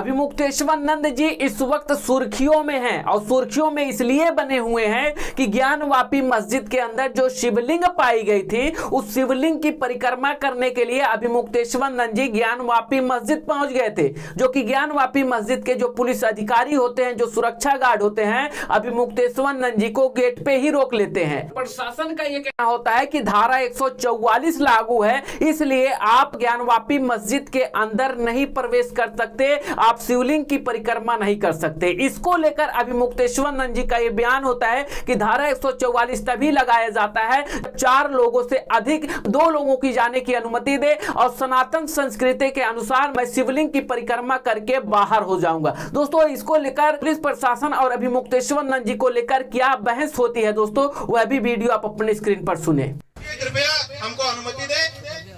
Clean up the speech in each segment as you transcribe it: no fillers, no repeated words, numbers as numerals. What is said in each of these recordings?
अभिमुक्तेश्वर जी इस वक्त सुर्खियों में हैं और सुर्खियों में इसलिए बने हुए हैं कि ज्ञानवापी मस्जिद के अंदर जो शिवलिंग पाई गई थी उस शिवलिंग की परिक्रमा करने के लिए अभिमुक्तेश्वर जी ज्ञानवापी मस्जिद पहुंच गए थे, जो कि ज्ञानवापी मस्जिद के जो पुलिस अधिकारी होते हैं, जो सुरक्षा गार्ड होते हैं, अभिमुक्तेश्वर जी को गेट पे ही रोक लेते हैं। प्रशासन का यह कहना होता है कि धारा 144 लागू है, इसलिए आप ज्ञानवापी मस्जिद के अंदर नहीं प्रवेश कर सकते, आप शिवलिंग की परिक्रमा नहीं कर सकते। इसको लेकर अभिमुक्तेश्वर जी का यह बयान होता है कि धारा 144 तभी लगाया जाता है 4 लोगों से अधिक 2 लोगों की जाने की अनुमति दे और सनातन संस्कृति के अनुसार मैं शिवलिंग की परिक्रमा करके बाहर हो जाऊंगा। दोस्तों, इसको लेकर पुलिस प्रशासन और अभिमुक्तेश्वर जी को लेकर क्या बहस होती है दोस्तों, वह भी वीडियो आप अपने स्क्रीन पर सुने। कृपया हमको अनुमति दे,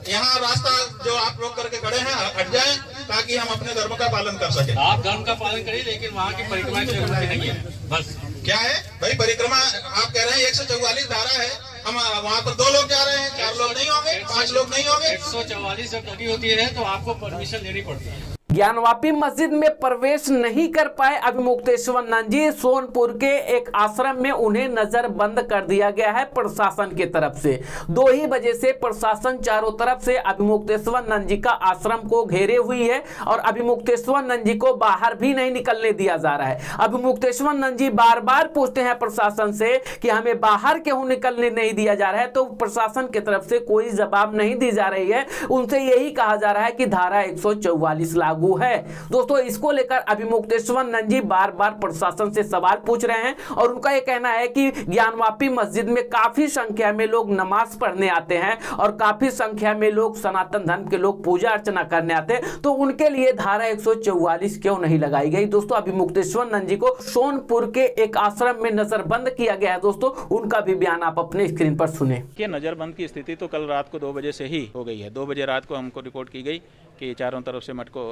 यहाँ रास्ता जो आप लोग करके खड़े हैं हट जाएं ताकि हम अपने धर्म का पालन कर सकें। आप धर्म का पालन करिए, लेकिन वहाँ की परिक्रमा की अनुमति नहीं है। बस क्या है भाई, परिक्रमा आप कह रहे हैं 144 धारा है, हम वहाँ पर 2 लोग जा रहे हैं, 4 लोग नहीं होंगे, 5 लोग नहीं होंगे। 144 जब लगी होती है तो आपको परमिशन लेनी पड़ती है। ज्ञानवापी मस्जिद में प्रवेश नहीं कर पाए अभिमुक्तेश्वर जी, सोनपुर के एक आश्रम में उन्हें नजरबंद कर दिया गया है प्रशासन की तरफ से। 2 ही बजे से प्रशासन चारों तरफ से अभिमुक्तेश्वर जी का आश्रम को घेरे हुई है और अभिमुक्तेश्वर जी को बाहर भी नहीं निकलने दिया जा रहा है। अभिमुक्तेश्वर जी बार बार पूछते हैं प्रशासन से कि हमें बाहर क्यों निकलने नहीं दिया जा रहा है, तो प्रशासन की तरफ से कोई जवाब नहीं दी जा रही है। उनसे यही कहा जा रहा है कि धारा 144 लागू है। दोस्तों, इसको लेकर अभिमुक्तेश्वर जी बार बार प्रशासन से सवाल पूछ रहे हैं और उनका यह कहना है कि ज्ञानवापी मस्जिद में काफी संख्या में लोग नमाज पढ़ने आते हैं और काफी संख्या में लोग सनातन धर्म के लोग पूजा अर्चना करने आते हैं, तो उनके लिए धारा 144 क्यों नहीं लगाई गई। दोस्तों, अभिमुक्तेश्वर जी को सोनपुर के एक आश्रम में नजरबंद किया गया है। दोस्तों, उनका भी बयान आप अपने स्क्रीन पर सुने। नजरबंद की स्थिति तो कल रात को 2 बजे से ही हो गई है। 2 बजे रात को हमको रिपोर्ट की गई कि चारों तरफ से मठ को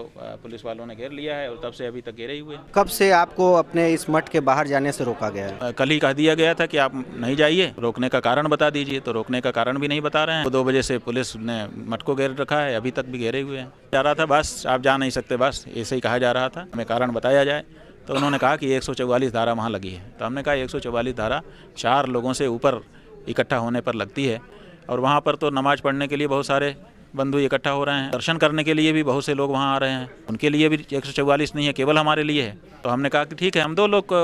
पुलिस वालों ने घेर लिया है और तब से अभी तक घेरे ही हुए। कब से आपको अपने इस मठ के बाहर जाने से रोका गया है? कल ही कह दिया गया था कि आप नहीं जाइए, रोकने का कारण बता दीजिए, तो रोकने का कारण भी नहीं बता रहे हैं। 2 बजे से पुलिस ने मठ को घेर रखा है, अभी तक भी घेरे हुए हैं। जा रहा था बस आप जा नहीं सकते, बस ऐसे ही कहा जा रहा था, हमें कारण बताया जाए। तो उन्होंने कहा कि 144 धारा वहाँ लगी है। तो हमने कहा 144 धारा 4 लोगों से ऊपर इकट्ठा होने पर लगती है और वहाँ पर तो नमाज पढ़ने के लिए बहुत सारे बंधु इकट्ठा हो रहे हैं, दर्शन करने के लिए भी बहुत से लोग वहाँ आ रहे हैं, उनके लिए भी 144 नहीं है, केवल हमारे लिए है। तो हमने कहा कि ठीक है, हम 2 लोग को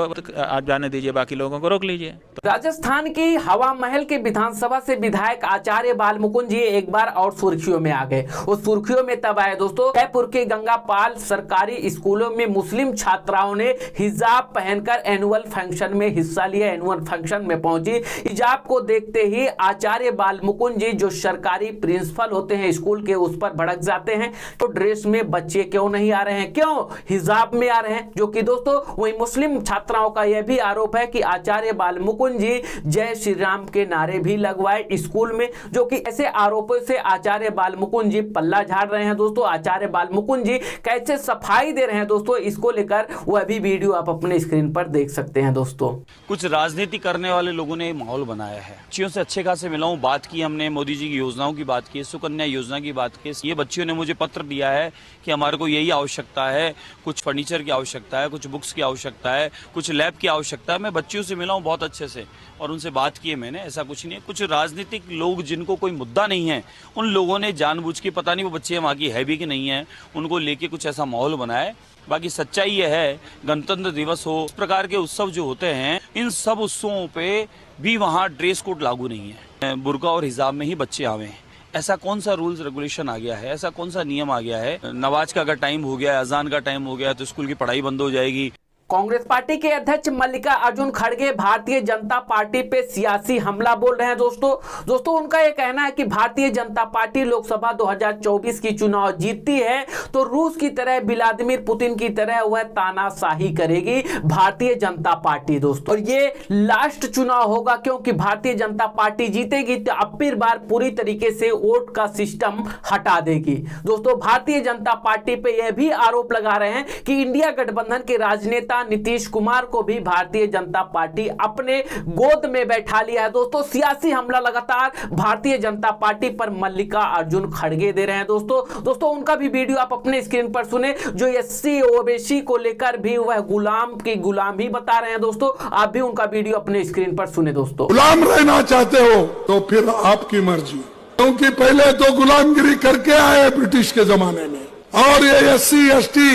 आज जाने दीजिए, बाकी लोगों को रोक लीजिए। राजस्थान की हवा महल के विधानसभा से विधायक आचार्य बालमुकुंद जी एक बार और सुर्खियों में आ गए। उस सुर्खियों में तब आए दोस्तों, जयपुर के गंगापाल सरकारी स्कूलों में मुस्लिम छात्राओं ने हिजाब पहनकर एनुअल फंक्शन में हिस्सा लिया। एनुअल फंक्शन में पहुंची, हिजाब को देखते ही आचार्य बालमुकुंद जी जो सरकारी प्रिंसिपल होते हैं स्कूल के, उस पर भड़क जाते हैं। तो ड्रेस में बच्चे क्यों नहीं आ रहे हैं, क्यों हिजाब में आ रहे हैं। जो कि दोस्तों वही मुस्लिम छात्राओं का यह भी आरोप है कि आचार्य बालमुकुंद जी जय श्री राम के नारे भी लगवाए स्कूल में, जो कि ऐसे आरोपों से आचार्य बालमुकुंद जी पल्ला झाड़ रहे हैं। दोस्तों, आचार्य बालमुकुंद जी कैसे सफाई दे रहे हैं दोस्तों, इसको लेकर वह भी वीडियो आप अपने स्क्रीन पर देख सकते हैं। दोस्तों, कुछ राजनीति करने वाले लोगों ने माहौल बनाया है। बच्चियों से अच्छे खासे मिला हूं, बात की हमने, मोदी जी की योजनाओं की बात की, सुकन्या योजना की बात की। ये बच्चियों ने मुझे पत्र दिया है कि हमारे को यही आवश्यकता है, कुछ फर्नीचर की आवश्यकता है, कुछ बुक्स की आवश्यकता है, कुछ लैब की आवश्यकता है। मैं बच्चियों से मिला हूं बहुत अच्छे से और उनसे बात की है मैंने, ऐसा कुछ नहीं है। कुछ राजनीतिक लोग जिनको कोई मुद्दा नहीं है, उन लोगों ने जानबूझ के, पता नहीं वो बच्चे वहाँ की है भी कि नहीं है, उनको लेके कुछ ऐसा माहौल बनाया है। बाकी सच्चाई ये है, गणतंत्र दिवस हो, इस प्रकार के उत्सव जो होते हैं, इन सब उत्सवों पे भी वहाँ ड्रेस कोड लागू नहीं है। बुर्का और हिजाब में ही बच्चे आवे हैं। ऐसा कौन सा रूल्स रेगुलेशन आ गया है, ऐसा कौन सा नियम आ गया है? नमाज का अगर टाइम हो गया, अजान का टाइम हो गया तो स्कूल की पढ़ाई बंद हो जाएगी। कांग्रेस पार्टी के अध्यक्ष मल्लिकार्जुन खड़गे भारतीय जनता पार्टी पे सियासी हमला बोल रहे हैं। दोस्तों उनका यह कहना है कि भारतीय जनता पार्टी लोकसभा 2024 की चुनाव जीतती है तो रूस की तरह, व्लादिमीर पुतिन की तरह वह तानाशाही करेगी भारतीय जनता पार्टी। दोस्तों, और ये लास्ट चुनाव होगा, क्योंकि भारतीय जनता पार्टी जीतेगी तो अब फिर बार पूरी तरीके से वोट का सिस्टम हटा देगी। दोस्तों, भारतीय जनता पार्टी पे यह भी आरोप लगा रहे हैं कि इंडिया गठबंधन के राजनेता नेता नीतीश कुमार को भी भारतीय जनता पार्टी अपने गोद में बैठा लिया है। दोस्तों सियासी हमला लगातार भारतीय जनता पार्टी पर मल्लिका अर्जुन खड़गे दे रहे हैं। दोस्तों उनका भी वीडियो आप अपने स्क्रीन पर सुने, जो एससी ओबीसी को लेकर भी वह गुलाम ही बता रहे हैं। दोस्तों आप भी उनका वीडियो अपने स्क्रीन पर सुने। दोस्तों गुलाम रहना चाहते हो तो फिर आपकी मर्जी, क्योंकि पहले तो गुलामगिरी करके आए ब्रिटिश के जमाने में। और ये एससी एसटी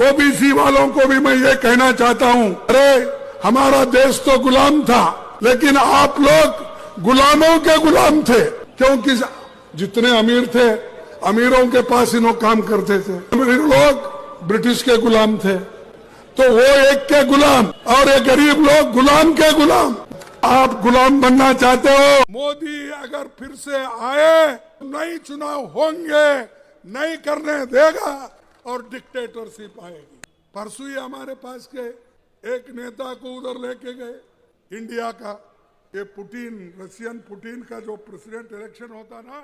ओबीसी वालों को भी मैं ये कहना चाहता हूँ, अरे हमारा देश तो गुलाम था, लेकिन आप लोग गुलामों के गुलाम थे, क्योंकि जितने अमीर थे अमीरों के पास ही लोग काम करते थे, अमीर लोग ब्रिटिश के गुलाम थे, तो वो एक के गुलाम और ये गरीब लोग गुलाम के गुलाम। आप गुलाम बनना चाहते हो? मोदी अगर फिर से आए, नए चुनाव होंगे, नहीं करने देगा और डिक्टेटरशिप आएगी। परसों ही हमारे पास के एक नेता को उधर लेके गए इंडिया का, ये पुतिन, रशियन पुतिन का जो प्रेसिडेंट इलेक्शन होता ना,